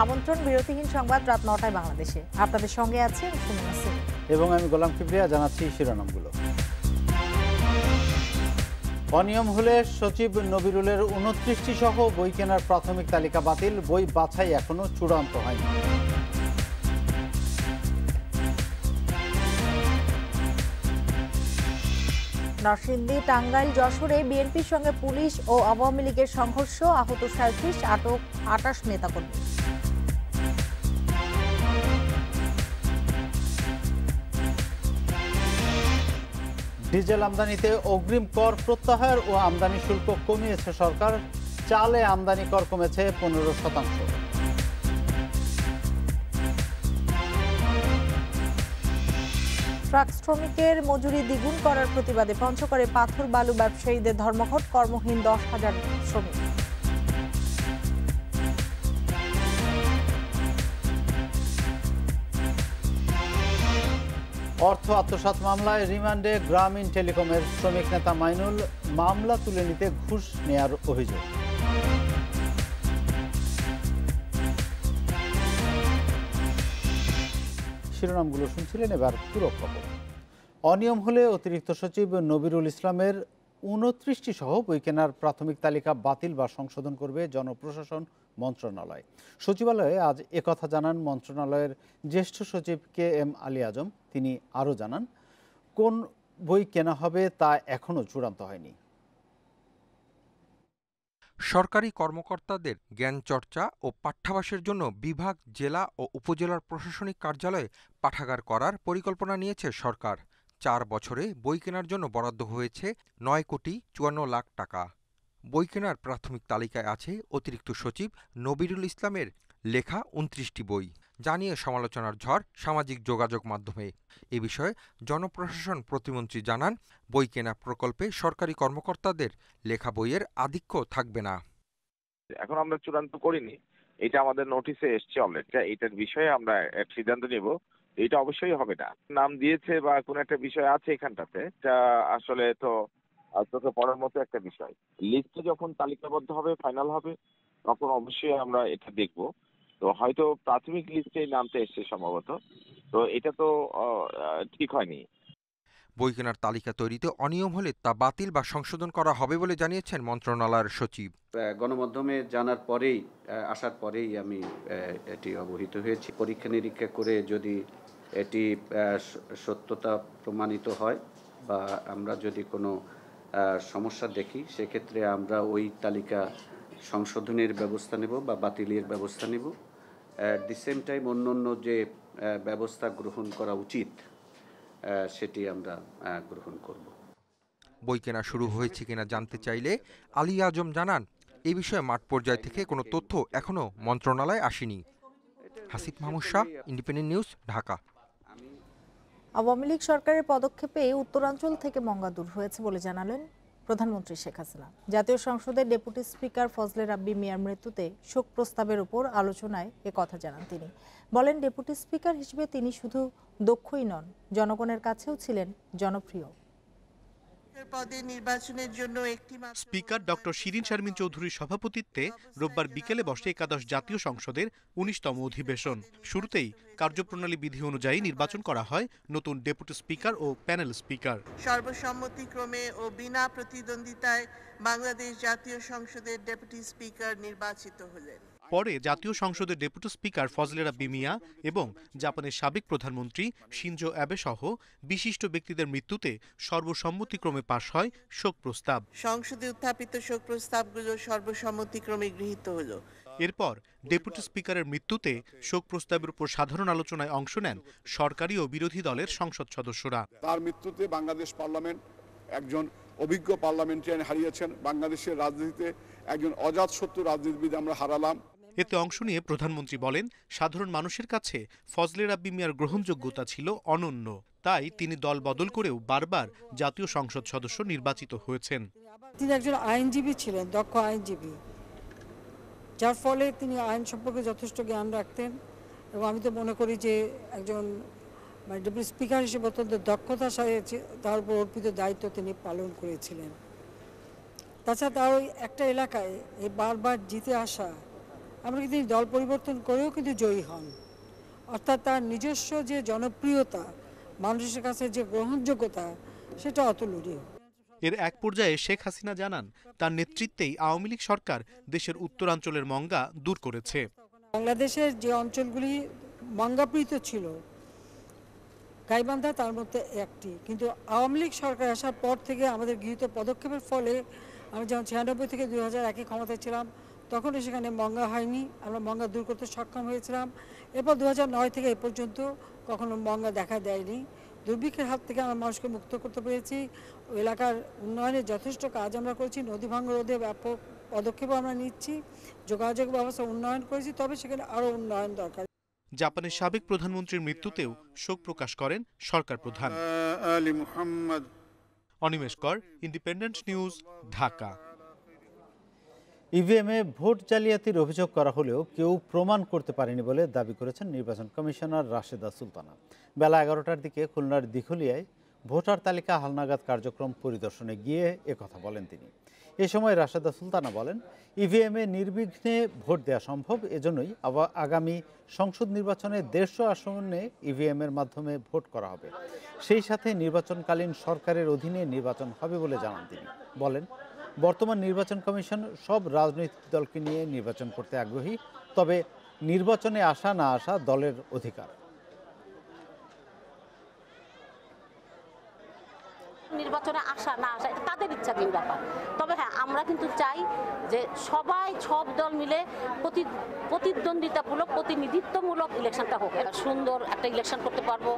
আমন্ত্রণ বিরতিহীন সংবাদ রাত ৯টায় বাংলাদেশে। আপনাদের সঙ্গে আছে সুমনা সিং এবং আমি গোলাম কিবরিয়া। জানাচ্ছি শিরোনামগুলো। অনিয়ম হলে সচিব নবিরুলের ২৯টি সহ বই কেনার প্রাথমিক তালিকা বাতিল, বই বাছাই এখনো চূড়ান্ত হয়নি। নরসিংদী, টাঙ্গাইল, যশোরে বিএনপির সঙ্গে পুলিশ ও আওয়ামী লীগের সংঘর্ষ, আহত ৩৭, আটক ২৮ নেতাকর্মী। ডিজেল আমদানিতে অগ্রিম কর প্রত্যাহার ও আমদানি শুল্ক কমিয়েছে সরকার, চালে আমদানি কর কমেছে ১৫%। ট্রাক শ্রমিকের মজুরি দ্বিগুণ করার প্রতিবাদে পঞ্চগড়ে পাথর বালু ব্যবসায়ীদের ধর্মঘট, কর্মহীন ১০,০০০ শ্রমিক। অর্থ আত্মসাৎ মামলায় রিমান্ডে গ্রামীণ টেলিকমের শ্রমিক নেতা মাইনুল, মামলা তুলে নিতে ঘুষ নেয়ার অভিযোগ। শিরোনামগুলো শুনছিলেন, এবার পুরো খবর। অনিয়ম হলে অতিরিক্ত সচিব নবিরুল ইসলামের ২৯টি সহ বই কেনার প্রাথমিক তালিকা বাতিল বা সংশোধন করবে জনপ্রশাসন মন্ত্রণালয়। সচিবালয়ে আজ একথা জানান মন্ত্রণালয়ের জ্যেষ্ঠ সচিব KM আলী আজম। তিনি আরও জানান, কোন বই কেনা হবে তা এখনও চূড়ান্ত হয়নি। সরকারি কর্মকর্তাদের জ্ঞান চর্চা ও পাঠ্যাভ্যাসের জন্য বিভাগ, জেলা ও উপজেলার প্রশাসনিক কার্যালয়ে পাঠাগার করার পরিকল্পনা নিয়েছে সরকার। ৪ বছরে বই কেনার জন্য বরাদ্দ হয়েছে ৯,৫৪,০০,০০০ টাকা। বই কেনার প্রাথমিক তালিকায় আছে অতিরিক্ত সচিব নবিরুল ইসলামের লেখা ২৯টি বই, যা নিয়ে সমালোচনার ঝড় সামাজিক যোগাযোগ মাধ্যমে। এ বিষয়ে জনপ্রশাসন প্রতিমন্ত্রী জানান, বই কেনা প্রকল্পে সরকারি কর্মকর্তাদের লেখা বইয়ের আধিক্য থাকবে না। এখন আমরা চূড়ান্ত করিনি, এটা আমাদের নোটিশে এসছে অলরেডি। এটার বিষয়ে আমরা এক সিদ্ধান্ত নেব, এটা অবশ্যই হবে না। নাম দিয়েছে বা কোন একটা বিষয় আছে এখানটাতে, এটা আসলে তো চোখে পড়ার মতো একটা বিষয়। লিস্টে যখন তালিকাবদ্ধ হবে, ফাইনাল হবে, তখন অবশ্যই আমরা এটা দেখব। তো হয়তো প্রাথমিক লিস্টে নামতে এসছে সম্ভবত, তো এটা তো ঠিক হয়নি। বই কেনার তালিকা তৈরিতে অনিয়ম হলে তা বাতিল বা সংশোধন করা হবে বলে জানিয়েছেন মন্ত্রণালয়ের সচিব। গণমাধ্যমে জানার পরেই, আসার পরেই আমি এটি অবহিত হয়েছি। পরীক্ষা নিরীক্ষা করে যদি এটি সত্যতা প্রমাণিত হয় বা আমরা যদি কোনো সমস্যা দেখি, সেক্ষেত্রে আমরা ওই তালিকা সংশোধনের ব্যবস্থা নেব বা বাতিলের ব্যবস্থা নেব। অ্যাট দি সেম টাইম অন্য যে ব্যবস্থা গ্রহণ করা উচিত সেটি আমরা গ্রহণ করব। বই কেনা শুরু হয়েছে কিনা জানতে চাইলে আলী আজম জানান, এই বিষয়ে মাঠ পর্যায় থেকে কোনো তথ্য এখনো মন্ত্রণালয়ে আসেনি। Hasib Mahmud Shah, Independent News, Dhaka. আওয়ামী লীগ সরকারের পদক্ষেপে উত্তরাঞ্চল থেকে মঙ্গা দূর হয়েছে বলে জানালেন প্রধানমন্ত্রী শেখ হাসিনা। জাতীয় সংসদের ডেপুটি স্পিকার ফজলে রাব্বি মিয়ার মৃত্যুতে শোক প্রস্তাবের উপর আলোচনায় কথা জানান তিনি। বলেন, ডেপুটি স্পিকার হিসেবে তিনি শুধু দক্ষই নন, জনগণের কাছেও ছিলেন জনপ্রিয়। স্পিকার ডক্টর শিরিন শারমিন চৌধুরীর সভাপতিত্বে রোববার বিকেলে বসে একাদশ জাতীয় সংসদের ১৯তম অধিবেশন। শুরুতেই কার্যপ্রণালী বিধি অনুযায়ী নির্বাচন করা হয় নতুন ডেপুটি স্পিকার ও প্যানেল স্পিকার। সর্বসম্মতিক্রমে ও বিনা প্রতিদ্বন্দ্বিতায় বাংলাদেশ জাতীয় সংসদের ডেপুটি স্পিকার নির্বাচিত হলেন। পরে জাতীয় সংসদের ডেপুটি স্পিকার ফজলে রাব্বি মিয়া এবং জাপানের সাবেক প্রধানমন্ত্রী শিনজো অ্যাবে সহ বিশিষ্ট ব্যক্তিদের মৃত্যুতে সর্বসম্মতিক্রমে পাশ হয় শোক প্রস্তাব। সংসদে উত্থাপিত শোক প্রস্তাবগুলো সর্বসম্মতিক্রমে গৃহীত হলো। এরপর ডেপুটি স্পিকারের মৃত্যুতে শোক প্রস্তাবের উপর সাধারণ আলোচনায় অংশ নেন সরকারি ও বিরোধী দলের সংসদ সদস্যরা। তার মৃত্যুতে বাংলাদেশ পার্লামেন্ট একজন অভিজ্ঞ পার্লামেন্টারিয়ান হারিয়েছেন। বাংলাদেশের রাজনীতিতে একজন অজাতশত্রু রাজনীতিবিদ আমরা হারালাম। এতে অংশ নিয়ে প্রধানমন্ত্রী বলেন, সাধারণ মানুষের কাছে ফজলে রাব্বি মিয়ার গ্রহণযোগ্যতা ছিল অনন্য। তাই তিনি দল বদল করেও বারবার জাতীয় সংসদ সদস্য নির্বাচিত হয়েছেন। তিনি একজন আইনজীবী ছিলেন, দক্ষ আইনজীবী, যার ফলে তিনি আইন সম্পর্কে যথেষ্ট জ্ঞান রাখতেন। এবং আমি তো মনে করি যে একজন ডেপুটি স্পিকার হিসেবে অত্যন্ত দক্ষতার সাথে তার উপর অর্পিত দায়িত্ব তিনি পালন করেছিলেন। তাছাড়া তার ওই একটা এলাকায় এই বারবার জিতে আসা এমনকি তিনি দল পরিবর্তন করেও কিন্তু জয়ী হন। অর্থাৎ তার নিজস্ব যে জনপ্রিয়তা, মানুষের কাছে যে গ্রহণযোগ্যতা, সেটা অতুলনীয়। এর এক পর্যায়ে শেখ হাসিনা জানান তার নেতৃত্বেই আওয়ামী লীগ সরকার দেশের উত্তরাঞ্চলের মঙ্গা দূর করেছে। বাংলাদেশের যে অঞ্চলগুলি মঙ্গাপ্রীত ছিল, গাইবান্ধা তার মধ্যে একটি, কিন্তু আওয়ামী লীগ সরকার আসার পর থেকে আমাদের গৃহীত পদক্ষেপের ফলে আমরা যেমন 96 থেকে 2001 ক্ষমতায় ছিলাম, তখনও সেখানে মঙ্গা হয়নি, আমরা মঙ্গা দূর করতে সক্ষম হয়েছিলাম। এরপর 2009 থেকে এ পর্যন্ত কখনো মঙ্গা দেখা দেয়নি। দুর্ভিক্ষের হাত থেকে আমরা মানুষকে মুক্ত করতে পেরেছি। এলাকার উন্নয়নে যথেষ্ট কাজ আমরা করেছি, নদী ভাঙন রোধে ব্যাপক পদক্ষেপ আমরা নিচ্ছি, যোগাযোগ ব্যবস্থা উন্নয়ন করেছি, তবে সেখানে আরও উন্নয়ন দরকার। জাপানের সাবেক প্রধানমন্ত্রীর মৃত্যুতেও শোক প্রকাশ করেন সরকার প্রধান। অনিমেষ কর, ইন্ডিপেন্ডেন্ট নিউজ, ঢাকা। ইভিএমে ভোট জালিয়াতির অভিযোগ করা হলেও কেউ প্রমাণ করতে পারেনি বলে দাবি করেছেন নির্বাচন কমিশনার রাশেদা সুলতানা। বেলা 11টার দিকে খুলনার দিঘলিয়ায় ভোটার তালিকা হালনাগাদ কার্যক্রম পরিদর্শনে গিয়ে একথা বলেন তিনি। এ সময় রাশেদা সুলতানা বলেন, ইভিএমে নির্বিঘ্নে ভোট দেওয়া সম্ভব, এজন্যই আগামী সংসদ নির্বাচনে 150 আসনে ইভিএমের মাধ্যমে ভোট করা হবে। সেই সাথে নির্বাচনকালীন সরকারের অধীনে নির্বাচন হবে বলে জানান তিনি। বলেন, বর্তমান নির্বাচন কমিশন সব রাজনৈতিক দলকে নিয়ে নির্বাচন করতে আগ্রহী, তবে নির্বাচনে আসা না আসা দলের অধিকার। নির্বাচনে আসা না আসা এটা তাদের ইচ্ছাধীন ব্যাপার। তবে হ্যাঁ, আমরা কিন্তু চাই যে সব দল মিলে প্রতিদ্বন্দ্বিতামূলক, প্রতিনিধিত্বমূলক ইলেকশনটা হোক, সুন্দর একটা ইলেকশন করতে পারবো।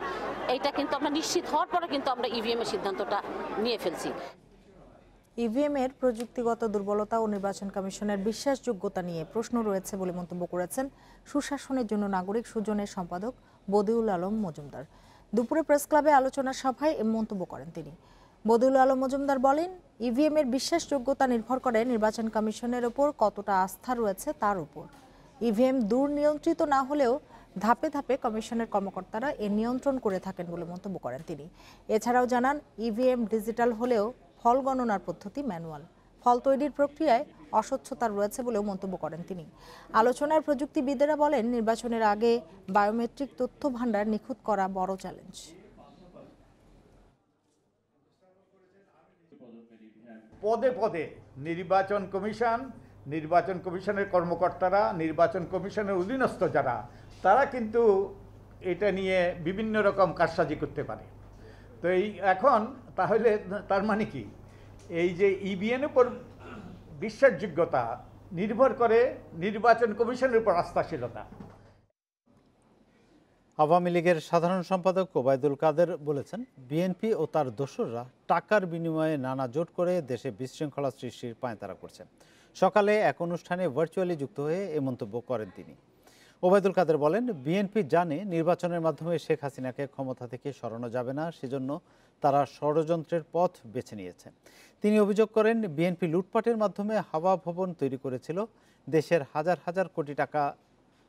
এইটা কিন্তু আমরা নিশ্চিত হওয়ার পরে কিন্তু আমরা ইভিএম এর সিদ্ধান্তটা নিয়ে ফেলছি। ইভিএম এর প্রযুক্তিগত দুর্বলতা ও নির্বাচন কমিশনের বিশ্বাসযোগ্যতা নিয়ে প্রশ্ন রয়েছে বলে মন্তব্য করেছেন সুশাসনের জন্য নাগরিক সুজনের সম্পাদক বদিউল আলম মজুমদার। দুপুরে প্রেস ক্লাবে আলোচনা সভায় এ মন্তব্য করেন তিনি। বদিউল আলম মজুমদার বলেন, ইভিএম এর বিশ্বাসযোগ্যতা নির্ভর করে নির্বাচন কমিশনের উপর কতটা আস্থা রয়েছে তার উপর। ইভিএম দুর্নিয়ন্ত্রিত না হলেও ধাপে ধাপে কমিশনের কর্মকর্তারা এ নিয়ন্ত্রণ করে থাকেন বলে মন্তব্য করেন তিনি। এছাড়াও জানান, ইভিএম ডিজিটাল হলেও ফল গণনার পদ্ধতি ম্যানুয়াল, ফল তৈরির প্রক্রিয়ায় অস্বচ্ছতা রয়েছে বলেও মন্তব্য করেন তিনি। আলোচনার প্রযুক্তিবিদেরা বলেন, নির্বাচনের আগে বায়োমেট্রিক তথ্য ভান্ডার নিখুঁত করা বড় চ্যালেঞ্জ। পদে পদে নির্বাচন কমিশনের কর্মকর্তারা, নির্বাচন কমিশনের অধীনস্থ যারা, তারা কিন্তু এটা নিয়ে বিভিন্ন রকম কারসাজি করতে পারে। তো এই এখন তাহলে তার মানে কি, এই যে ইভিএম উপর বিশ্বাসযোগ্যতা নির্ভর করে নির্বাচন কমিশনের উপর আস্থাশীলতা। আওয়ামী লীগের সাধারণ সম্পাদক ওবায়দুল কাদের বলেছেন, বিএনপি ও তার দোসররা টাকার বিনিময়ে নানা জোট করে দেশে বিশৃঙ্খলা সৃষ্টির পায়তারা করছে। সকালে এক অনুষ্ঠানে ভার্চুয়ালি যুক্ত হয়ে এ মন্তব্য করেন তিনি। ওবায়দুল কাদের বলেন, বিএনপি জানে নির্বাচনের মাধ্যমে শেখ হাসিনাকে ক্ষমতা থেকে সরানো যাবে না, সেজন্য তারা ষড়যন্ত্রের পথ বেছে নিয়েছে। তিনি অভিযোগ করেন, বিএনপি লুটপাটের মাধ্যমে হাওয়া ভবন তৈরি করেছিল। দেশের হাজার হাজার কোটি টাকা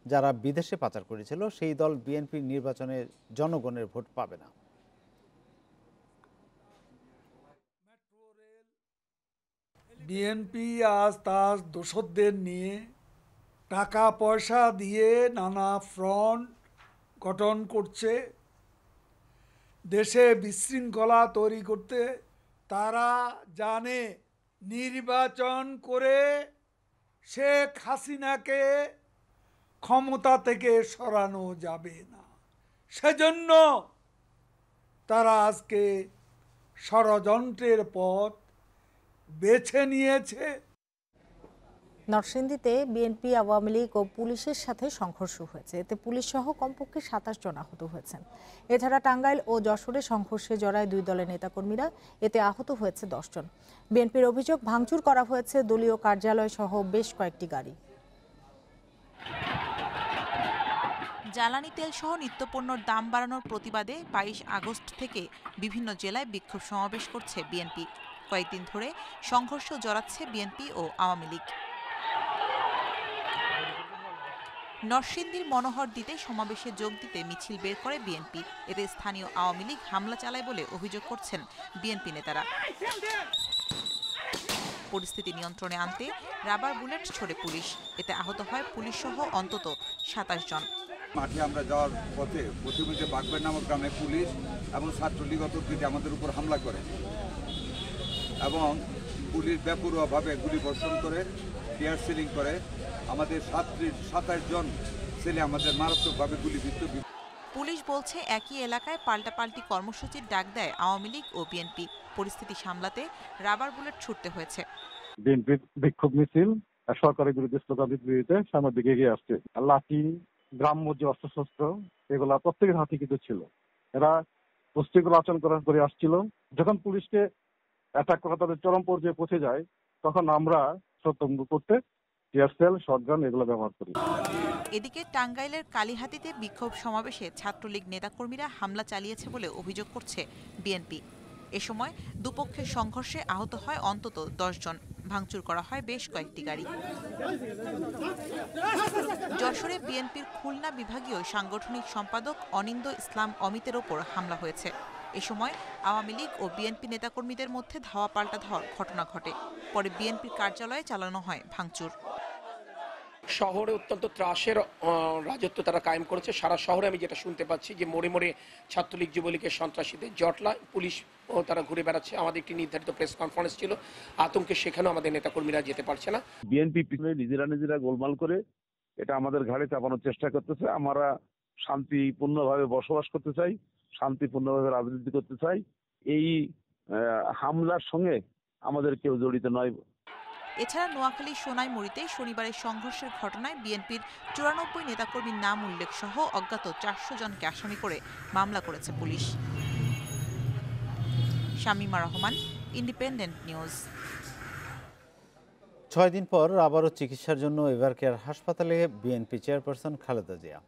যারা বিদেশে পাচার করেছিল, সেই দল বিএনপি নির্বাচনে জনগণের ভোট পাবে না। বিএনপি আজ তার দোসরদের নিয়ে টাকা পয়সা দিয়ে নানা ফ্রন্ট গঠন করছে, দেশে বিশৃঙ্খলা তৈরি করতে। তারা জানে নির্বাচন করে শেখ হাসিনাকে ক্ষমতা থেকে সরানো যাবে না, সেজন্য তারা আজকে ষড়যন্ত্রের পথ বেছে নিয়েছে। নরসিংদীতে বিএনপি, আওয়ামী লীগ ও পুলিশের সাথে সংঘর্ষ হয়েছে। এতে পুলিশ সহ কমপক্ষে 27 জন আহত হয়েছেন। এছাড়া টাঙ্গাইল ও যশোরে সংঘর্ষে জড়ায় দুই দলের নেতাকর্মীরা, এতে আহত হয়েছে 10 জন। বিএনপির অভিযোগ, ভাঙচুর করা হয়েছে দলীয় কার্যালয় সহ বেশ কয়েকটি গাড়ি। জ্বালানি তেল সহ নিত্যপণ্যের দাম বাড়ানোর প্রতিবাদে 22 আগস্ট থেকে বিভিন্ন জেলায় বিক্ষোভ সমাবেশ করছে বিএনপি। কয়েকদিন ধরে সংঘর্ষ জড়াচ্ছে বিএনপি ও আওয়ামী লীগ। নরসিংদীর মনোহর দিতে সমাবেশে যোগ দিতে মিছিল বের করে বিএনপি। এতে স্থানীয় আওয়ামী লীগ হামলা চালায় বলে অভিযোগ করছেন বিএনপি নেতারা। পরিস্থিতি নিয়ন্ত্রণে আনতে রাবার বুলেট ছোড়ে পুলিশ। এতে আহত হয় পুলিশ সহ অন্তত 27 জন। মাঠে আমরা যাওয়ার পথে প্রতিমধ্যে বাগবের নামক গ্রামে পুলিশ এবং ছাত্রলীগ অতর্কিতে আমাদের উপর হামলা করে এবং পুলিশ বেপরোয়াভাবে গুলি বর্ষণ করে, টিয়ার সিলিং করে। আমাদের 27 জন ছেলে আমাদের মারাত্মকভাবে গুলিবিদ্ধ। পুলিশ বলছে একই এলাকায় পাল্টাপাল্টি কর্মসূচির ডাক দেয় আওয়ামী লীগ ও বিএনপি। পরিস্থিতি সামলাতে রাবার বুলেট ছুটতে হয়েছে। বিএনপির বিক্ষোভ মিছিল সরকারের বিরুদ্ধে স্লোগানের বিরুদ্ধে সামনের দিকে এগিয়ে আসছে। লাঠি, গ্রাম্য যে অস্ত্রশস্ত্র, এগুলা প্রত্যেকের হাতে কিন্তু ছিল। এরা অস্ত্রগুলো আচরণ করে আসছিল। যখন পুলিশকে অ্যাটাক করা তাদের চরম পর্যায়ে পৌঁছে যায়, তখন আমরা সতর্ক করতে টিয়ার সেল, শটগান এগুলো ব্যবহার করি। এদিকে টাঙ্গাইলের কালিহাতীতে বিক্ষোভ সমাবেশে ছাত্রলীগ নেতাকর্মীরা হামলা চালিয়েছে বলে অভিযোগ করছে বিএনপি। এ সময় দুপক্ষের সংঘর্ষে আহত হয় অন্তত 10 জন। ভাঙচুর করা হয় বেশ কয়েকটি গাড়ি। যশোরে বিএনপির খুলনা বিভাগীয় সাংগঠনিক সম্পাদক অনিন্দ ইসলাম অমিতের ওপর হামলা হয়েছে। এ সময় আওয়ামী লীগ ও বিএনপি নেতাকর্মীদের মধ্যে ধাওয়া পাল্টা ধাওয়ার ঘটনা ঘটে। পরে বিএনপির কার্যালয়ে চালানো হয় ভাঙচুর। শহরে অত্যন্ত ত্রাসের রাজত্ব তারা কায়েম করেছে। সারা শহরে আমি যেটা শুনতে পাচ্ছি যে মোড়ে মোড়ে ছাত্রলীগ, যুবলীগের সন্ত্রাসীদের জটলা, পুলিশ ও তারা ঘুরে বেড়াচ্ছে। আমাদের একটি নির্ধারিত প্রেস কনফারেন্স ছিল, আতঙ্কে সেখানেও আমাদের নেতাকর্মীরা যেতে পারছে না। বিএনপি পিছনে নিজেরা গোলমাল করে এটা আমাদের ঘাড়ে চাপানোর চেষ্টা করতেছে। আমরা শান্তিপূর্ণভাবে বসবাস করতে চাই, শান্তিপূর্ণভাবে রাজনীতি করতে চাই। এই হামলার সঙ্গে আমাদের কেউ জড়িত নয়। এছাড়া নোয়াখালী সোনাইমুড়িতে শনিবারের সংঘর্ষের ঘটনায় বিএনপির 94 নেতাকর্মীর নাম উল্লেখ সহ অজ্ঞাত 400 জনকে আসামি করে মামলা করেছে police. Shamima Rahman, independent news. 6 দিন পর আবারও চিকিৎসার জন্য এভারকেয়ার হাসপাতালে বিএনপি চেয়ারপারসন খালেদা জিয়া।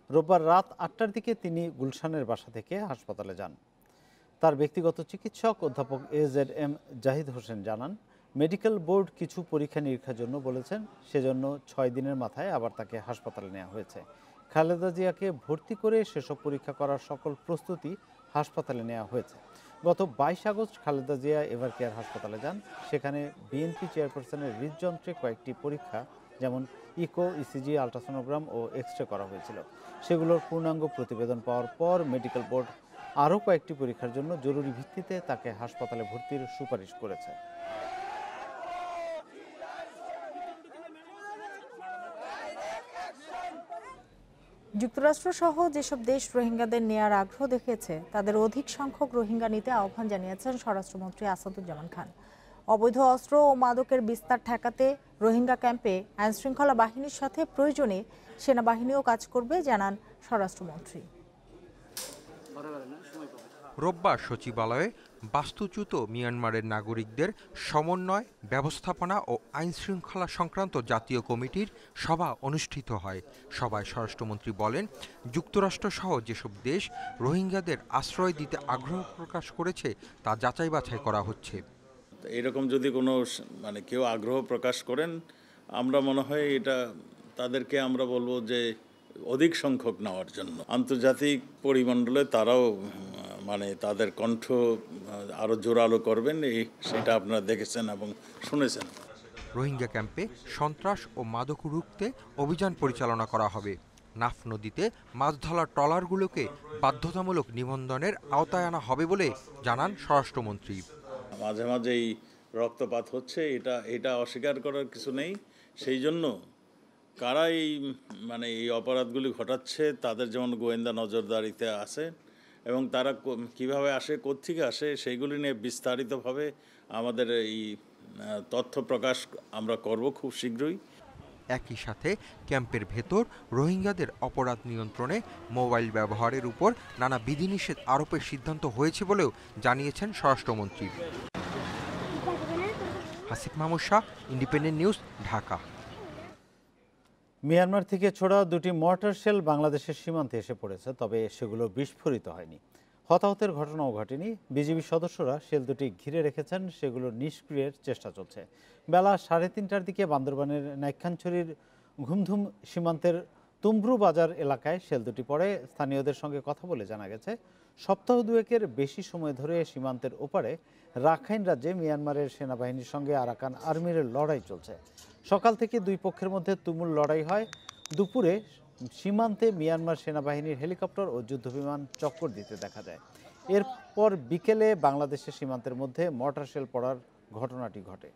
রোববার রাত 8টার দিকে তিনি গুলশানের বাসা থেকে হাসপাতালে যান। তার ব্যক্তিগত চিকিৎসক অধ্যাপক AZM জাহিদ হোসেন জানান, মেডিকেল বোর্ড কিছু পরীক্ষা নিরীক্ষার জন্য বলেছেন, সেজন্য 6 দিনের মাথায় আবার তাকে হাসপাতালে নেওয়া হয়েছে। খালেদা জিয়াকে ভর্তি করে সেসব পরীক্ষা করার সকল প্রস্তুতি হাসপাতালে নেওয়া হয়েছে। গত 22 আগস্ট খালেদা জিয়া এভারকেয়ার হাসপাতালে যান। সেখানে বিএনপি চেয়ারপারসনের হৃদযন্ত্রে কয়েকটি পরীক্ষা, যেমন ইকো, ইসিজি, আলট্রাসোনোগ্রাম ও এক্স-রে করা হয়েছিল। সেগুলোর পূর্ণাঙ্গ প্রতিবেদন পাওয়ার পর মেডিকেল বোর্ড আরও কয়েকটি পরীক্ষার জন্য জরুরি ভিত্তিতে তাকে হাসপাতালে ভর্তির সুপারিশ করেছে। যুক্তরাষ্ট্রসহ যেসব দেশ রোহিঙ্গাদের নেয়ার আগ্রহ দেখিয়েছে, তাদের অধিক সংখ্যক রোহিঙ্গা নিতে আহ্বান জানিয়েছেন স্বরাষ্ট্রমন্ত্রী আসাদুজ্জামান খান। অবৈধ অস্ত্র ও মাদকের বিস্তার ঠেকাতে রোহিঙ্গা ক্যাম্পে আইনশৃঙ্খলা বাহিনীর সাথে প্রয়োজনে সেনাবাহিনীও কাজ করবে, জানান স্বরাষ্ট্রমন্ত্রী। রোববার সচিবালয়ে বাস্তুচ্যুত মিয়ানমারের নাগরিকদের সমন্বয়, ব্যবস্থাপনা ও আইন শৃঙ্খলা সংক্রান্ত জাতীয় কমিটির সভা অনুষ্ঠিত হয়। সভায় স্বরাষ্ট্রমন্ত্রী বলেন, যুক্তরাষ্ট্রসহ যেসব দেশ রোহিঙ্গাদের আশ্রয় দিতে আগ্রহ প্রকাশ করেছে তা যাচাই বাছাই করা হচ্ছে। এরকম যদি কোনো কেউ আগ্রহ প্রকাশ করেন, আমরা মনে হয় এটা তাদেরকে আমরা বলবো যে অধিক সংখ্যক নেওয়ার জন্য আন্তর্জাতিক পরিমণ্ডলে তারাও তাদের কণ্ঠ আরো জোরালো করবেন, সেটা আপনারা দেখেছেন এবং শুনেছেন। রোহিঙ্গা ক্যাম্পে সন্ত্রাস ও মাদক রুখতে অভিযান পরিচালনা করা হবে। নাফ নদীতে মাছ ধরার ট্রলারগুলোকে বাধ্যতামূলক নিবন্ধনের আওতায় আনা হবে বলে জানান স্বরাষ্ট্রমন্ত্রী। মাঝে মাঝে এই রক্তপাত হচ্ছে, এটা অস্বীকার করার কিছু নেই। সেই জন্য কারা এই অপরাধগুলি ঘটাচ্ছে তাদের যেমন গোয়েন্দা নজরদারিতে আছে এবং তারা কিভাবে আসে, কোত্থেকে আসে, সেইগুলি নিয়ে বিস্তারিতভাবে আমাদের এই তথ্য প্রকাশ আমরা করব খুব শীঘ্রই। একই সাথে ক্যাম্পের ভেতর রোহিঙ্গাদের অপরাধ নিয়ন্ত্রণে মোবাইল ব্যবহারের উপর নানা বিধিনিষেধ আরোপের সিদ্ধান্ত হয়েছে বলেও জানিয়েছেন স্বরাষ্ট্রমন্ত্রী। Hasif Mahmud Shah, Independent News, Dhaka. Myanmar থেকে ছোড়া 2টি মর্টার শেল বাংলাদেশের সীমান্তে এসে পড়েছে, তবে সেগুলো বিস্ফোরিত হয়নি। হতাহতের ঘটনাও ঘটেনি। বিজিবি সদস্যরা শেল দুটি ঘিরে রেখেছেন, সেগুলো নিষ্ক্রিয়ের চেষ্টা চলছে। বেলা 3:30টার দিকে বান্দরবানের নাইক্ষ্যংছড়ির ঘুমধুম সীমান্তের তুমব্রু বাজার এলাকায় শেল দুটি পড়ে। স্থানীয়দের সঙ্গে কথা বলে জানা গেছে, সপ্তাহ দুয়েকের বেশি সময় ধরে সীমান্তের ওপারে রাখাইন রাজ্যে মিয়ানমারের সেনাবাহিনীর সঙ্গে আরাকান আর্মির লড়াই চলছে। সকাল থেকে দুই পক্ষের মধ্যে তুমুল লড়াই হয়। দুপুরে সীমান্তে মিয়ানমার সেনাবাহিনীর হেলিকপ্টার ও যুদ্ধবিমান চক্কর দিতে দেখা যায়। এরপর বিকেলে বাংলাদেশের সীমান্তের মধ্যে মর্টার শেল পড়ার ঘটনাটি ঘটে।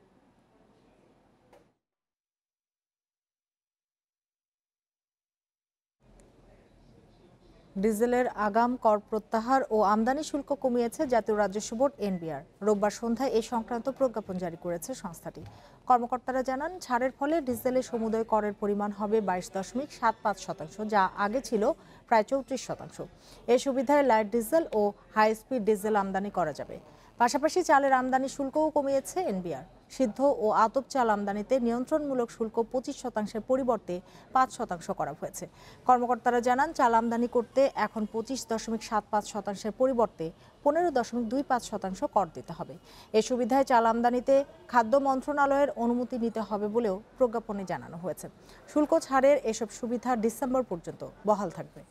ডিজেলের আগাম কর প্রত্যাহার ও আমদানি শুল্ক কমিয়েছে জাতীয় রাজস্ব বোর্ড এনবিআর। রোববার সন্ধ্যায় এই সংক্রান্ত প্রজ্ঞাপন জারি করেছে সংস্থাটি। কর্মকর্তারা জানান, ছাড়ের ফলে ডিজেলের সমুদয় করের পরিমাণ হবে 22.75%, যা আগে ছিল প্রায় 34%। এই সুবিধায় লাইট ডিজেল ও হাই স্পিড ডিজেল আমদানি করা যাবে। পাশাপাশি চালের আমদানি শুল্কও কমিয়েছে এনবিআর। সিদ্ধ ও আতপ চাল আমদানিতে নিয়ন্ত্রণমূলক শুল্ক 25%-এর পরিবর্তে 5% করা হয়েছে। কর্মকর্তারা জানান, চাল আমদানি করতে এখন 25.75%-এর পরিবর্তে 15.25% কর দিতে হবে। এ সুবিধায় চাল আমদানিতে খাদ্য মন্ত্রণালয়ের অনুমতি নিতে হবে বলেও প্রজ্ঞাপনে জানানো হয়েছে। শুল্ক ছাড়ের এসব সুবিধা ডিসেম্বর পর্যন্ত বহাল থাকবে।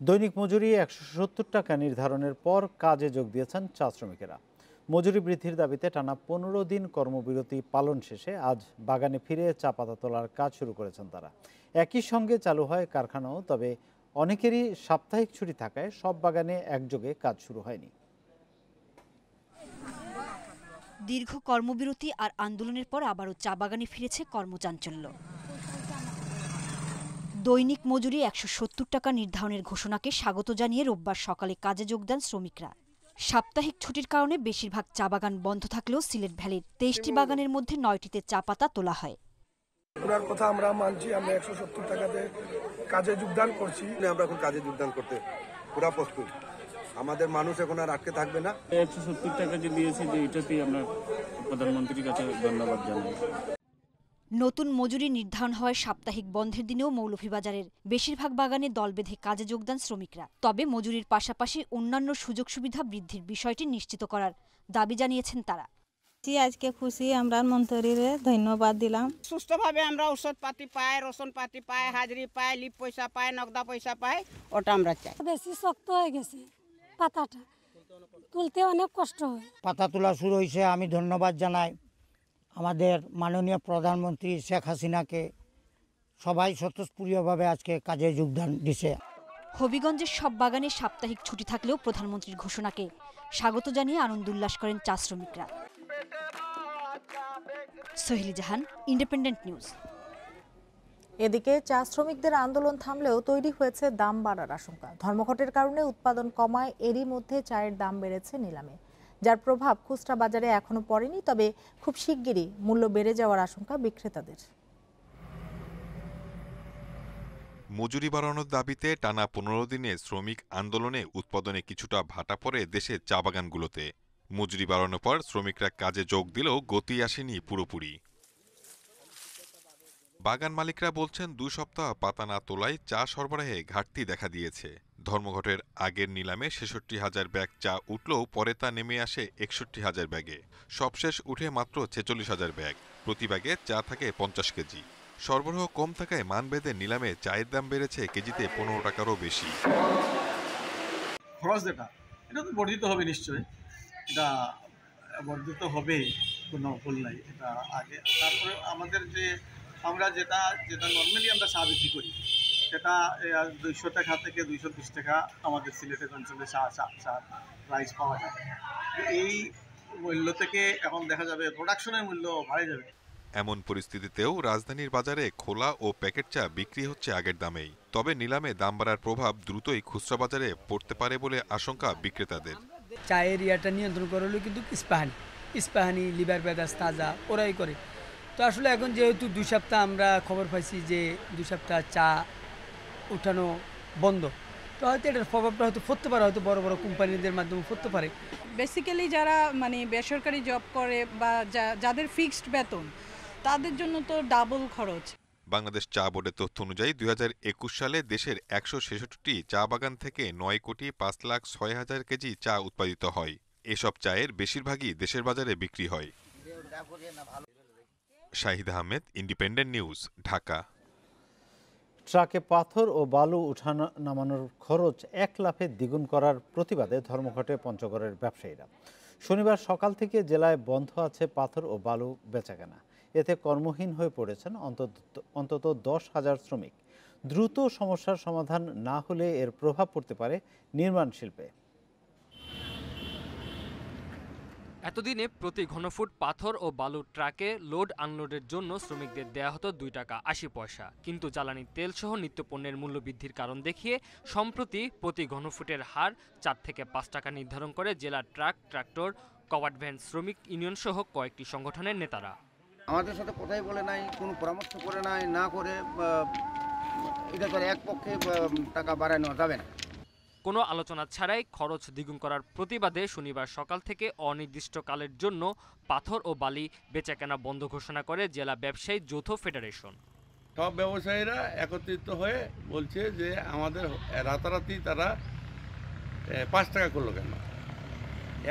দৈনিক মজুরি 170 টাকা নির্ধারণের পর কাজে যোগ দিয়েছেন চা শ্রমিকেরা। মজুরি বৃদ্ধির দাবিতে টানা 15 দিন কর্মবিরতি পালন শেষে আজ বাগানে ফিরে চা পাতা তোলার কাজ শুরু করেছেন তারা। একই সঙ্গে চালু হয় কারখানাও, তবে অনেকেরই সাপ্তাহিক ছুটি থাকায় সব বাগানে একযোগে কাজ শুরু হয়নি। দীর্ঘ কর্মবিরতি আর আন্দোলনের পর আবারও চা বাগানে ফিরেছে কর্মচাঞ্চল্য। দৈনিক মজুরি 170 টাকা নির্ধারণের ঘোষণাকে স্বাগত জানিয়ে রোববার সকালে কাজে যোগ দেন শ্রমিকরা। সাপ্তাহিক ছুটির কারণে বেশিরভাগ চা বাগান বন্ধ থাকলেও সিলেট ভ্যালির 23টি বাগানের মধ্যে 9টিতে চা পাতা তোলা হয়। পুরার কথা আমরা মানছি, আমরা 170 টাকাতে কাজে যোগদান করছি। আমরা এখন কাজে যোগদান করতে পুরা প্রস্তুত। আমাদের মানুষ এখন আর আটকে থাকবে না। 170 টাকা যে দিয়েছি, যে এটাতেই আমরা প্রধানমন্ত্রীর কাছে ধন্যবাদ জানাই। নতুন মজুরি নির্ধারণ হওয়ায় সাপ্তাহিক বন্ধের দিনেও মৌলভীবাজারের বেশিরভাগ বাগানে দল বেঁধে কাজে যোগদান শ্রমিকরা। তবে মজুরির পাশাপাশি অন্যান্য সুযোগ সুবিধা বৃদ্ধির বিষয়টি নিশ্চিত করার দাবি জানিয়েছেন তারা। আজকে খুশি, আমরা মন্ত্রীর ধন্যবাদ দিলাম। সুস্থভাবে আমরা ঔষধ পাতি পাই, রসুন পাতি পাই, হাজিরি পাই, লিপ পয়সা পাই, নগদা পয়সা পাই, ওটা আমরা চাই। বেশি শক্ত হয়ে গেছে পাতাটা, তুলতে অনেক কষ্ট হয়। পাতা তোলা শুরু হয়েছে। আমি ধন্যবাদ জানাই আমাদের মাননীয় প্রধানমন্ত্রী শেখ হাসিনাকে। সবাই স্বতঃস্ফূর্তভাবে আজকে কাজে যোগদান দিছে। হবিগঞ্জের সব বাগানে সাপ্তাহিক ছুটি থাকলেও প্রধানমন্ত্রীর ঘোষণাকে স্বাগত জানিয়ে আনন্দ উল্লাস করেন চা শ্রমিকরা। সোহেলি জাহান, ইন্ডিপেন্ডেন্ট নিউজ। এদিকে চা শ্রমিকদের আন্দোলন থামলেও তৈরি হয়েছে দাম বাড়ার আশঙ্কা। ধর্মঘটের কারণে উৎপাদন কমায় এরই মধ্যে চায়ের দাম বেড়েছে নিলামে, যার প্রভাব খুচরা বাজারে এখনো পড়েনি। তবে খুব শিগগিরই মূল্য বেড়ে যাওয়ার আশঙ্কা বিক্রেতাদের। মজুরি বাড়ানোর দাবিতে টানা 15 দিনে শ্রমিক আন্দোলনে উৎপাদনে কিছুটা ভাটা পড়ে দেশের চা বাগানগুলোতে। মজুরি বাড়ানোর পর শ্রমিকরা কাজে যোগ দিলেও গতি আসেনি পুরোপুরি। বাগান মালিকরা বলছেন, 2 সপ্তাহ পাতা না তোলায় চা সরবরাহে ঘাটতি দেখা দিয়েছে। ধর্মঘটের আগের নিলামে 66,000 ব্যাগ চা উঠলেও পরে তা নেমে আসে 61,000 ব্যাগে। সবশেষ উঠে মাত্র 46,000 ব্যাগ। প্রতি ব্যাগে চা থাকে 50 কেজি। সরবরাহ কম থাকায় মানভেদে নিলামে চায়ের দাম বেড়েছে কেজিতে 15 টাকারও বেশি। খরচ এটা তো বর্ধিত হবে, নিশ্চয়ই এটা বর্ধিত হবে, কোনো ভুল নাই। এটা আগে, তারপরে আমাদের যে আমরা যেটা নর্মালি আমরা চা বিক্রি করি, সেটা 200 টাকা থেকে 220 টাকা আমাদের সিলেটের অঞ্চলে চা প্রাইস পাওয়া যায়। এই মূল্য থেকে এখন দেখা যাবে প্রোডাকশনের মূল্য বাড়ে যাবে। এমন পরিস্থিতিতেও রাজধানীর বাজারে খোলা ও প্যাকেট চা বিক্রি হচ্ছে আগের দামেই। তবে নিলামে দাম বাড়ার প্রভাব দ্রুতই খুচরা বাজারে পড়তে পারে বলে আশঙ্কা বিক্রেতাদের। চায়ের ইয়াটা নিয়ন্ত্রণ করা হলো কিন্তু ইস্পাহানি, লিভার বেদাস, তাজা ওরাই করে। তো আসলে এখন যেহেতু 2 সপ্তাহ আমরা খবর পাইছি যে 2 সপ্তাহ চা উঠানো বন্ধ, তো হয়তো এটার প্রভাবটা হয়তো পড়তে পারে, হয়তো বড় বড় কোম্পানিদের মাধ্যমে পড়তে পারে। বেসিক্যালি যারা বেসরকারি জব করে বা যাদের ফিক্সড বেতন, তাদের জন্য তো ডাবল খরচ। বাংলাদেশ চা বোর্ডের তথ্য অনুযায়ী 2021 সালে দেশের 166টি চা বাগান থেকে 9,05,06,000 কেজি চা উৎপাদিত হয়। এসব চায়ের বেশিরভাগই দেশের বাজারে বিক্রি হয়। Shahid Ahmed, independent News, Dhaka. ট্রাকে পাথর ও বালু নামানোর খরচ 1 লাফে দ্বিগুণ করার প্রতিবাদে ধর্মঘটে পঞ্চগড়ের ব্যবসায়ীরা। শনিবার সকাল থেকে জেলায় বন্ধ আছে পাথর ও বালু বেচাকেনা। এতে কর্মহীন হয়ে পড়েছেন অন্তত 10,000 শ্রমিক। দ্রুত সমস্যার সমাধান না হলে এর প্রভাব পড়তে পারে নির্মাণ শিল্পে। এতদিনে প্রতি ঘনফুট পাথর ও বালু ট্রাকে লোড আনলোডের জন্য শ্রমিকদের দেয়া হতো 2 টাকা 80 পয়সা, কিন্তু জ্বালানি তেল সহ নিত্যপণ্যের মূল্য বৃদ্ধির কারণ দেখিয়ে সম্প্রতি প্রতি ঘনফুটের হার 4 থেকে 5 টাকা নির্ধারণ করে জেলা ট্রাক, ট্রাক্টর, কভার্ড ভ্যান শ্রমিক ইউনিয়ন সহ কয়েকটি সংগঠনের নেতারা। আমাদের সাথে কথাই বলে নাই, কোনো পরামর্শ করে নাই, না করে এটা করে এক পক্ষে টাকা বাড়ানো যাবে না। কোনো আলোচনা ছাড়াই খরচ দ্বিগুণ করার প্রতিবাদে শনিবার সকাল থেকে অনির্দিষ্টকালের জন্য পাথর ও বালি বেচাকেনা বন্ধ ঘোষণা করে জেলা ব্যবসায়ী যৌথ ফেডারেশন। সব ব্যবসায়ীরা একত্রিত হয়ে বলছে যে আমাদের রাতারাতি তারা 5 টাকা করলো কেন,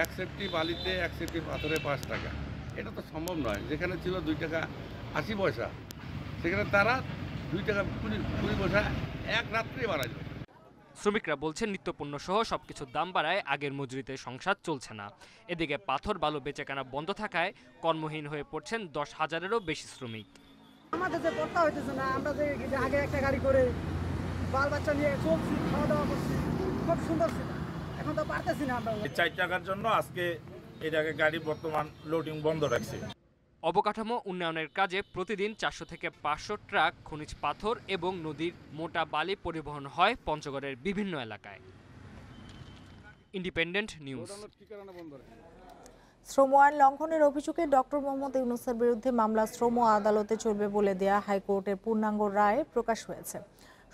1 সেফটি বালিতে 1 সেফটি পাথরে 5 টাকা, এটা তো সম্ভব নয়। যেখানে ছিল 2 টাকা 80 পয়সা সেখানে তারা 2 টাকা 20 পয়সা এক রাত্রে বাড়াইল। শ্রমিকরা বলছেন নিত্যপণ্য সহ সবকিছুর দাম বাড়ায় আগের মজুরিতে সংসার চলছে না। এদিকে পাথর বালু বেচাকেনা বন্ধ থাকায় কর্মহীন হয়ে পড়ছেন 10,000-এরও বেশি শ্রমিক। আমাদের যে পড়তা হইতেছে না, আমরা যে আগে একটা গাড়ি করে বাল বাচ্চা নিয়ে চলছি, খাওয়া দাওয়া করছি, খুব সুন্দর ছিল, এখন তো পারতেছি না। আমরা 4 টাকার জন্য আজকে এটাকে গাড়ি বর্তমান লোডিং বন্ধ রাখছে। অবকাঠামো উন্নয়নের কাজে প্রতিদিন 400 থেকে 500 ট্রাক খনিজ পাথর এবং নদীর মোটা বালি পরিবহন হয় পঞ্চগড়ের বিভিন্ন এলাকায়। Independent news. শ্রম আইন লঙ্ঘনের অভিযোগে ডক্টর মোহাম্মদ ইউনূসের বিরুদ্ধে মামলা শ্রম আদালতে চলবে বলে দেয়া হাইকোর্টের পূর্ণাঙ্গ রায় প্রকাশ হয়েছে।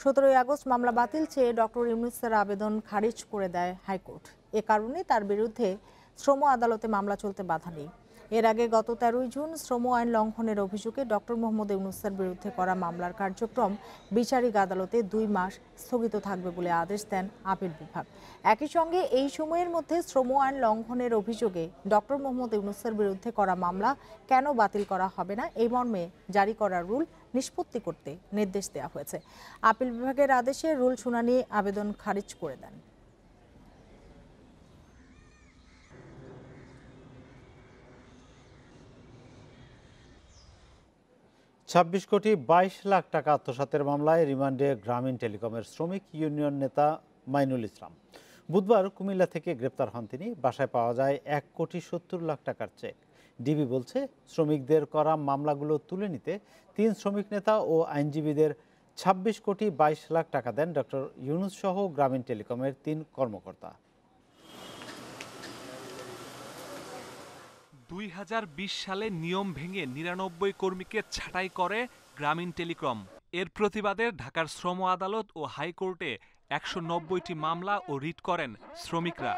17 আগস্ট মামলা বাতিল চেয়ে ডক্টর ইউনূসের আবেদন খারিজ করে দেয় হাইকোর্ট। এ কারণে তার বিরুদ্ধে শ্রম আদালতে মামলা চলতে বাধা নেই। এর আগে গত 13 জুন শ্রম আইন লঙ্ঘনের অভিযোগে ডক্টর মোহাম্মদ ইউনূসের বিরুদ্ধে করা মামলার কার্যক্রম বিচারিক আদালতে 2 মাস স্থগিত থাকবে বলে আদেশ দেন আপিল বিভাগ। একই সঙ্গে এই সময়ের মধ্যে শ্রম আইন লঙ্ঘনের অভিযোগে ডক্টর মোহাম্মদ ইউনূসের বিরুদ্ধে করা মামলা কেন বাতিল করা হবে না এই মর্মে জারি করা রুল নিষ্পত্তি করতে নির্দেশ দেওয়া হয়েছে। আপিল বিভাগের আদেশে রুল শুনানি আবেদন খারিজ করে দেন। 26 কোটি 22 লাখ টাকা আত্মসাতের মামলায় রিমান্ডে গ্রামীণ টেলিকমের শ্রমিক ইউনিয়ন নেতা মাইনুল ইসলাম। বুধবার কুমিল্লা থেকে গ্রেপ্তার হন তিনি। বাসায় পাওয়া যায় 1 কোটি 70 লাখ টাকার চেক। ডিবি বলছে শ্রমিকদের করা মামলাগুলো তুলে নিতে 3 শ্রমিক নেতা ও আইনজীবীদের 26 কোটি 22 লাখ টাকা দেন ডক্টর ইউনূস সহ গ্রামীণ টেলিকমের 3 কর্মকর্তা। 2020 সালে নিয়ম ভেঙে 99 কর্মীকে ছাঁটাই করে গ্রামীণ টেলিকম। এর প্রতিবাদে ঢাকার শ্রম আদালত ও হাইকোর্টে 190টি মামলা ও রিট করেন শ্রমিকরা।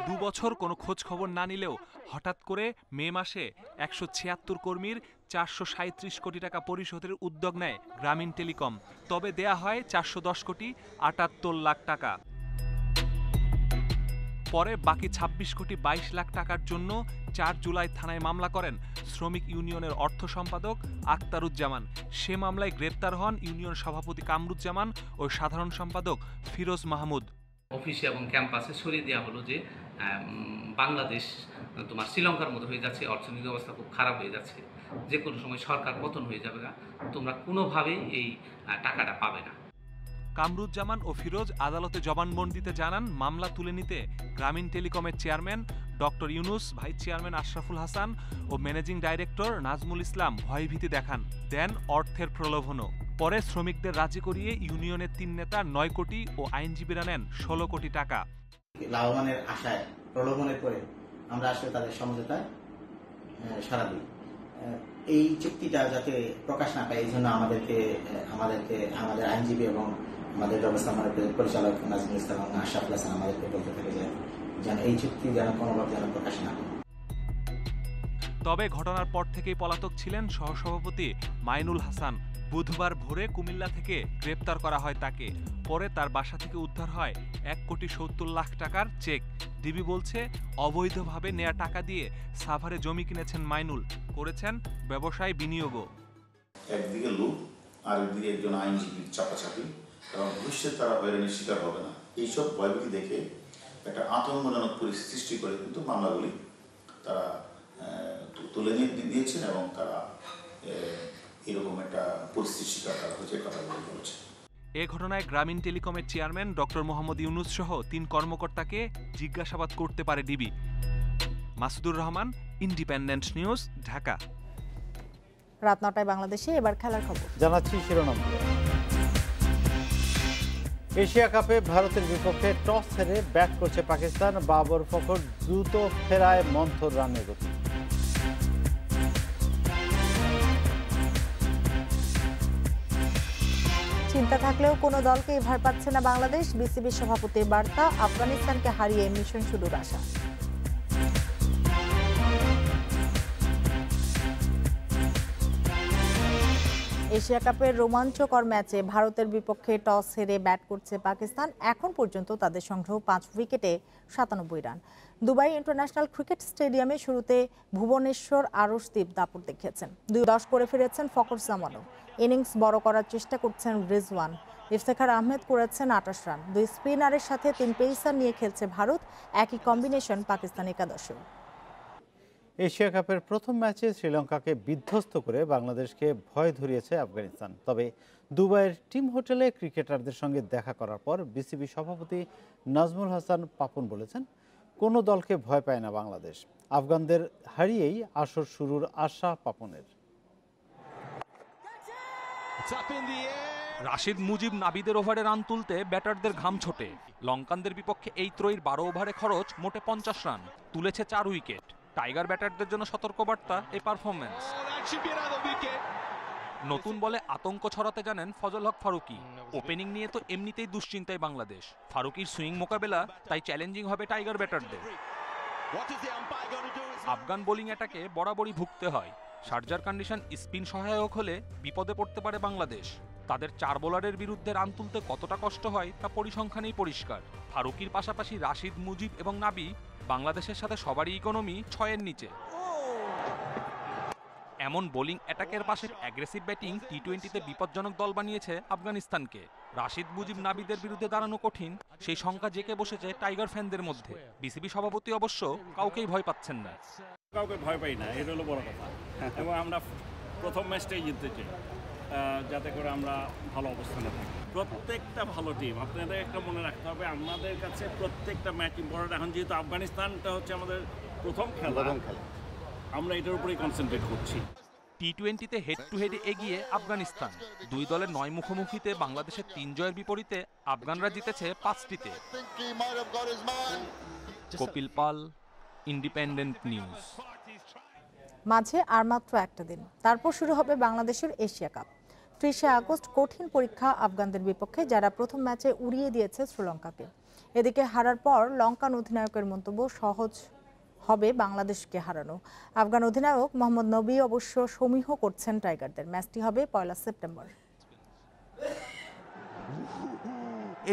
2 বছর কোনো খোঁজ খবর না নিলেও হঠাৎ করে মে মাসে 176 কর্মীর 437 কোটি টাকা পরিশোধের উদ্যোগ নেয় গ্রামীণ টেলিকম। তবে দেয়া হয় 410 কোটি 78 লাখ টাকা। পরে বাকি 26 কোটি 22 লাখ টাকার জন্য 4 জুলাই থানায় মামলা করেন শ্রমিক ইউনিয়নের অর্থ সম্পাদক আক্তারুজ্জামান। সে মামলায় গ্রেপ্তার হন ইউনিয়ন সভাপতি কামরুজ্জামান ও সাধারণ সম্পাদক ফিরোজ মাহমুদ। অফিসে এবং ক্যাম্পাসে সরিয়ে দেওয়া হলো যে বাংলাদেশ তোমার শ্রীলঙ্কার মতো হয়ে যাচ্ছে, অর্থনৈতিক অবস্থা খুব খারাপ হয়ে যাচ্ছে, যে কোনো সময় সরকার পতন হয়ে যাবে, তোমরা কোনোভাবেই এই টাকাটা পাবে না। কামরুজ্জামান ও ফিরোজ আদালতে জবানবন্দিতে জানান মামলা তুলে নিতে গ্রামীণ টেলিকমের chairman doctor Yunus, vice chairman Ashraful Hasan ও ম্যানেজিং ডাইরেক্টর নাজমুল ইসলাম ভয়ভীতি দেখান, দেন অর্থের প্রলোভনও। পরে শ্রমিকদের রাজি করিয়ে ইউনিয়নের 3 নেতা 9 কোটি ও আইনজীবীরা নেন 16 কোটি টাকা। লাভবানের আশায় প্রলোভনের পরে আমরা আসলে তাদের সমঝোতায় সাড়া দিই। এই চুক্তিটা যাতে প্রকাশ না পায় এই জন্য আমাদের আইনজীবী এবং আমাদের ব্যবস্থাপনার পরিচালক নাজমুল ইসলাম এবং আশরাফুল হাসান আমাদেরকে বলতে থাকে যেন এই চুক্তি যেন কোনোভাবে যেন প্রকাশ না হয়। তবে ঘটনার পর থেকেই পলাতক ছিলেন সহসভাপতি মাইনুল হাসান। বুধবার ভোরে কুমিল্লা থেকে গ্রেপ্তার করা হয় তাকে। পরে তার বাসা থেকে উদ্ধার হয় 1,70,00,000 টাকার চেক। ডিবি বলছে অবৈধভাবে নেয়া টাকা দিয়ে সাভারে জমি কিনেছেন মাইনুল, করেছেন ব্যবসায় বিনিয়োগও। একদিকে লুট, আরেকদিকে একজন আইনজীবীর চাপাচাপি, এবং ভবিষ্যতে তারা হয়রানির শিকার হবে না, এইসব ভয়ভীতি দেখে একটা আতঙ্কজনক পরিস্থিতি সৃষ্টি করে কিন্তু মামলাগুলি তারা তুলে নিয়েছেন এবং তারা এরকম একটা পরিস্থিতির শিকার করা হয়েছে কথা বলেছে। এ ঘটনায় গ্রামীণ টেলিকমের চেয়ারম্যান ডক্টর মোহাম্মদ ইউনুস সহ 3 কর্মকর্তাকে জিজ্ঞাসাবাদ করতে পারে DB. Masudur Rahman, independent News, Dhaka. রাত 9টায় বাংলাদেশে এবার খেলার খবর জানাচ্ছি শিরোনাম। এশিয়া কাপে ভারতের বিপক্ষে টস হেরে ব্যাট করছে পাকিস্তান। বাবর ফখর দ্রুত ফেরায় মন্থর রানের গতি। চিন্তা থাকলেও কোনো দলকেই ভয় পাচ্ছে না বাংলাদেশ। বিসিবি সভাপতির বার্তা, আফগানিস্তানকে হারিয়ে মিশন শুরুর আশা। এশিয়া কাপের রোমাঞ্চকর ম্যাচে ভারতের বিপক্ষে টস হেরে ব্যাট করছে পাকিস্তান। এখন পর্যন্ত তাদের সংগ্রহ 5 উইকেটে 97 রান। দুবাই ইন্টারন্যাশনাল ক্রিকেট স্টেডিয়ামে শুরুতে ভুবনেশ্বর আরশদীপ দাপট দেখিয়েছেন। 2-10 করে ফিরেছেন ফখর জামানও। ইনিংস বড় করার চেষ্টা করছেন রিজওয়ান। ইফতেখার আহমেদ করেছেন 28 রান। 2 স্পিনারের সাথে 3 পেসার নিয়ে খেলছে ভারত। একই কম্বিনেশন পাকিস্তান একাদশেও। এশিয়া কাপের প্রথম ম্যাচে শ্রীলঙ্কাকে বিধ্বস্ত করে বাংলাদেশকে ভয় ধরিয়েছে আফগানিস্তান। তবে দুবাইয়ের টিম হোটেলে ক্রিকেটারদের সঙ্গে দেখা করার পর বিসিবি সভাপতি নাজমুল হাসান পাপন বলেছেন, কোনো দলকে ভয় পায় না বাংলাদেশ। আফগানদের হারিয়েই আসর শুরুর আশা পাপনের। রাশিদ মুজিব নাবিদের ওভারে রান তুলতে ব্যাটারদের ঘাম ছোটে। লঙ্কানদের বিপক্ষে এই ত্রয়ীর 12 ওভারে খরচ মোটে 50 রান, তুলেছে 4 উইকেট। টাইগার ব্যাটারদের জন্য সতর্কবার্তা এই পারফরম্যান্স। নতুন বলে আতঙ্ক ছড়াতে জানেন ফজল হক ফারুকী। ওপেনিং নিয়ে তো এমনিতেই দুশ্চিন্তায় বাংলাদেশ। ফারুকীর সুইং মোকাবেলা তাই চ্যালেঞ্জিং হবে টাইগার ব্যাটারদের। আফগান বোলিং অ্যাটাকে বরাবরই ভুগতে হয়। শারজার কন্ডিশন স্পিন সহায়ক হলে বিপদে পড়তে পারে বাংলাদেশ। তাদের 4 বোলারের বিরুদ্ধে রান তুলতে কতটা কষ্ট হয় তা পরিসংখ্যানেই পরিষ্কার। ফারুকীর পাশাপাশি রাশিদ মুজিব এবং নাবি বাংলাদেশের সাথে সবারই ইকোনমি 6-এর নিচে। এমন বোলিং অ্যাটাকের পাশে অ্যাগ্রেসিভ ব্যাটিং টি-20তে বিপজ্জনক দল বানিয়েছে আফগানিস্তানকে। রাশিদ মুজিব নাবিদের বিরুদ্ধে দাঁড়ানো কঠিন, সেই সংখ্যা জেঁকে বসেছে টাইগার ফ্যানদের মধ্যে। বিসিবি সভাপতি অবশ্য কাউকেই ভয় পাচ্ছেন না। কাউকে ভয় পাই না, এটা হলো বড় কথা। এবং আমরা প্রথম ম্যাচটাই জিততে চাই, যাতে করে আমরা ভালো অবস্থানে থাকি। প্রত্যেকটা ভালো টিম, আপনাদের একটা মনে রাখতে হবে, আমাদের কাছে প্রত্যেকটা ম্যাচ ইম্পর্টেন্ট। এখন যেহেতু আফগানিস্তানটা হচ্ছে আমাদের প্রথম খেলা, আমরা এটার উপরেই কনসেন্ট্রেট করছি। টি-20তে হেড টু হেডে এগিয়ে আফগানিস্তান। 2 দলের 9 মুখোমুখিতে বাংলাদেশের 3 জয়ের বিপরীতে আফগানরা জিতেছে 5টিতে। কপিল পাল, ইন্ডিপেন্ডেন্ট নিউজ। মাঝে আর মাত্র একটা দিন, তারপর শুরু হবে বাংলাদেশের এশিয়া কাপ। 30 আগস্ট কঠিন পরীক্ষা আফগানদের বিপক্ষে, যারা প্রথম ম্যাচে উড়িয়ে দিয়েছে শ্রীলঙ্কাকে। এদিকে হারার পর লঙ্কান অধিনায়কের মন্তব্য, সহজ হবে বাংলাদেশকে হারানো। আফগান অধিনায়ক মোহাম্মদ নবী অবশ্য সমীহ করছেন টাইগারদের। ম্যাচটি হবে 1 সেপ্টেম্বর।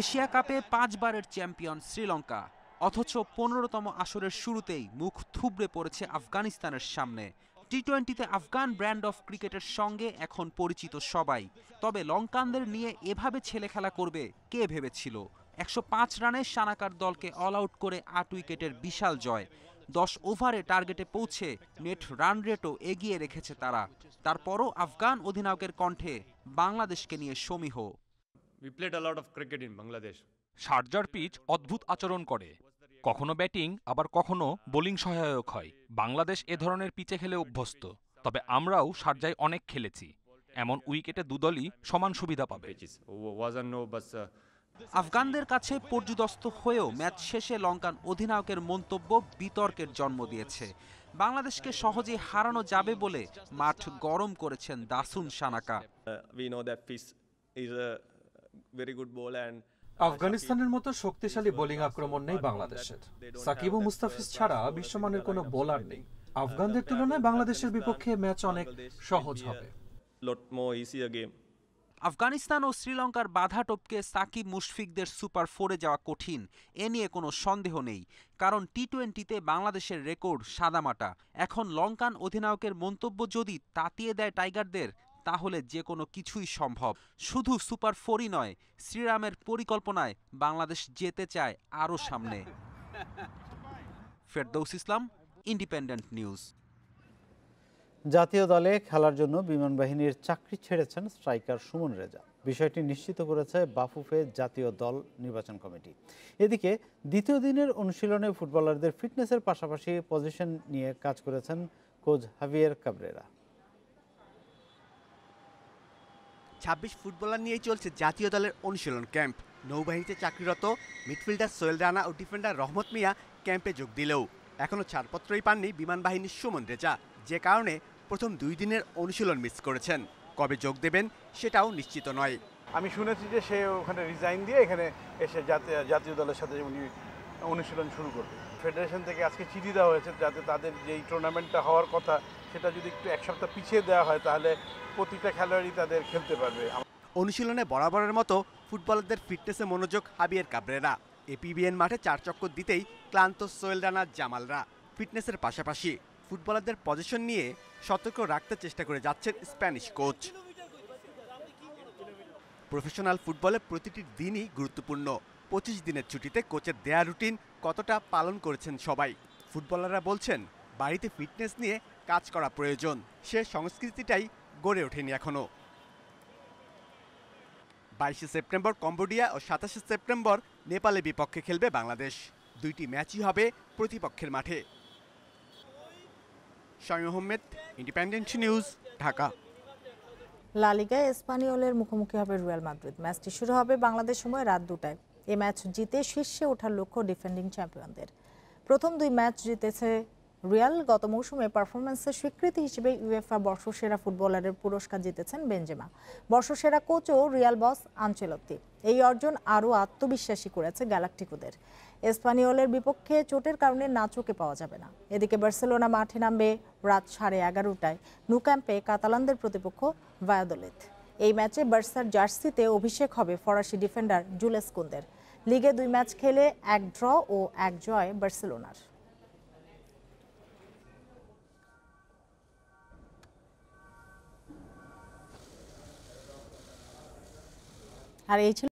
এশিয়া কাপে 5 বারের চ্যাম্পিয়ন শ্রীলঙ্কা, অথচ 15তম আসরের শুরুতেই মুখ থুবড়ে পড়েছে আফগানিস্তানের সামনে। টি-20তে আফগান ব্র্যান্ড অফ ক্রিকেটের সঙ্গে এখন পরিচিত সবাই। তবে লঙ্কানদের নিয়ে এভাবে ছেলে খেলা করবে কে ভেবেছিল? 105 রানে সানাকার দলকে অল আউট করে 8 উইকেটের বিশাল জয়। 10 ওভারে টার্গেটে পৌঁছে নেট রান রেটও এগিয়ে রেখেছে তারা। তারপরও আফগান অধিনায়কের কণ্ঠে বাংলাদেশকে নিয়ে সমীহ। We played a lot of cricket in Bangladesh. শারজার পিচ অদ্ভুত আচরণ করে, কখনো ব্যাটিং আবার কখনো বোলিং সহায়ক হয়। বাংলাদেশ এ ধরনের পিচে খেলে অভ্যস্ত, তবে আমরাও শারজায় অনেক খেলেছি। এমন উইকেটে 2 দলই সমান সুবিধা পাবে। আফগানদের কাছে পর্যুদস্ত হয়েও ম্যাচ শেষে লঙ্কান অধিনায়কের মন্তব্য বিতর্কের জন্ম দিয়েছে। বাংলাদেশকে সহজে হারানো যাবে বলে মাঠ গরম করেছেন দাসুন সানাকা। আফগানিস্তানের মতো শক্তিশালী বোলিং আক্রমণ নেই বাংলাদেশের। সাকিব ও মুস্তাফিজ ছাড়া বিশ্বমানের কোনো বোলার নেই। আফগানদের তুলনায় বাংলাদেশের বিপক্ষে ম্যাচ অনেক সহজ হবে। আফগানিস্তান ও শ্রীলঙ্কার বাধা টপকে সাকিব মুশফিকদের সুপার 4-এ যাওয়া কঠিন, এ নিয়ে কোনো সন্দেহ নেই। কারণ টি-20তে বাংলাদেশের রেকর্ড সাদামাটা। এখন লঙ্কান অধিনায়কের মন্তব্য যদি তাতিয়ে দেয় টাইগারদের, তাহলে যে কোনো কিছুই সম্ভব। শুধু সুপার 4ই নয়, শ্রীরামের পরিকল্পনায় বাংলাদেশ যেতে চায় আরও সামনে। ফেরদৌস ইসলাম, ইন্ডিপেন্ডেন্ট নিউজ। জাতীয় দলে খেলার জন্য বিমান বাহিনীর চাকরি ছেড়েছেন স্ট্রাইকার সুমন রেজা। বিষয়টি নিশ্চিত করেছে বাফুফে জাতীয় দল নির্বাচন কমিটি। এদিকে দ্বিতীয় দিনের অনুশীলনে ফুটবলারদের ফিটনেসের পাশাপাশি পজিশন নিয়ে কাজ করেছেন কোচ হাভিয়ের কাবরেরা। ২৬ ফুটবলার নিয়েই চলছে জাতীয় দলের অনুশীলন ক্যাম্প। নৌবাহিনীতে চাকরিরত মিডফিল্ডার সোহেল রানা ও ডিফেন্ডার রহমত মিয়া ক্যাম্পে যোগ দিলেও এখনও ছাড়পত্রই পাননি বিমান বাহিনীর সুমন রেজা, যে কারণে প্রথম 2 দিনের অনুশীলন মিস করেছেন। কবে যোগ দেবেন সেটাও নিশ্চিত নয়। আমি শুনেছি যে সে ওখানে রিজাইন দিয়ে এখানে এসে জাতীয় দলের সাথে উনি অনুশীলন শুরু করবে। ফেডারেশন থেকে আজকে চিঠি দেওয়া হয়েছে যাতে তাদের যেই টুর্নামেন্টটা হওয়ার কথা সেটা যদি একটু 1 সপ্তাহ পিছিয়ে দেওয়া হয় তাহলে প্রতিটা খেলোয়াড়ই তাদের খেলতে পারবে। অনুশীলনে বরাবরের মতো ফুটবলারদের ফিটনেসে মনোযোগ হাবিয়ের কাবরেরা। এপিবিএন মাঠে 4 চক্কর দিতেই ক্লান্ত সোহেল রানা জামালরা। ফিটনেসের পাশাপাশি ফুটবলারদের পজিশন নিয়ে সতর্ক রাখতে চেষ্টা করে যাচ্ছেন স্প্যানিশ কোচ। প্রফেশনাল ফুটবলে প্রতিটি দিনই গুরুত্বপূর্ণ। 25 দিনের ছুটিতে কোচের দেয়া রুটিন কতটা পালন করেছেন সবাই। ফুটবলাররা বলছেন বাড়িতে ফিটনেস নিয়ে কাজ করা প্রয়োজন, সে সংস্কৃতিটাই গড়ে ওঠেনি এখনো। 22 সেপ্টেম্বর কম্বোডিয়া ও 27 সেপ্টেম্বর নেপালের বিপক্ষে খেলবে বাংলাদেশ। 2টি ম্যাচই হবে প্রতিপক্ষের মাঠে। Shamim Ahmed, independent News, Dhaka. লা লিগায় এসপানিওলের মুখোমুখি হবে রিয়াল মাদ্রিদ। ম্যাচটি শুরু হবে বাংলাদেশ সময় রাত 2টায়। এই ম্যাচ জিতে শীর্ষে ওঠার লক্ষ্য ডিফেন্ডিং চ্যাম্পিয়নদের। প্রথম 2 ম্যাচ জিতেছে রিয়াল। গত মৌসুমে পারফরম্যান্সের স্বীকৃতি হিসেবে ইউএফা বর্ষসেরা ফুটবলারের পুরস্কার জিতেছেন বেনজেমা। বর্ষসেরা কোচও রিয়াল বস আনচেলত্তি। এই অর্জন আরও আত্মবিশ্বাসী করেছে গ্যালাকটিকোদের। এসপানিওলের বিপক্ষে চোটের কারণে না চোখে পাওয়া যাবে না। এদিকে বার্সেলোনা মাঠে নামবে রাত 11:30টায় ন্যু ক্যাম্পে কাতালানদের প্রতিপক্ষ ভায়াদোলিদ। এই ম্যাচে বার্সার জার্সিতে অভিষেক হবে ফরাসি ডিফেন্ডার জুলেস কুন্দের। লিগে 2 ম্যাচ খেলে 1 ড্র ও 1 জয় বার্সেলোনার। আর এই ছিল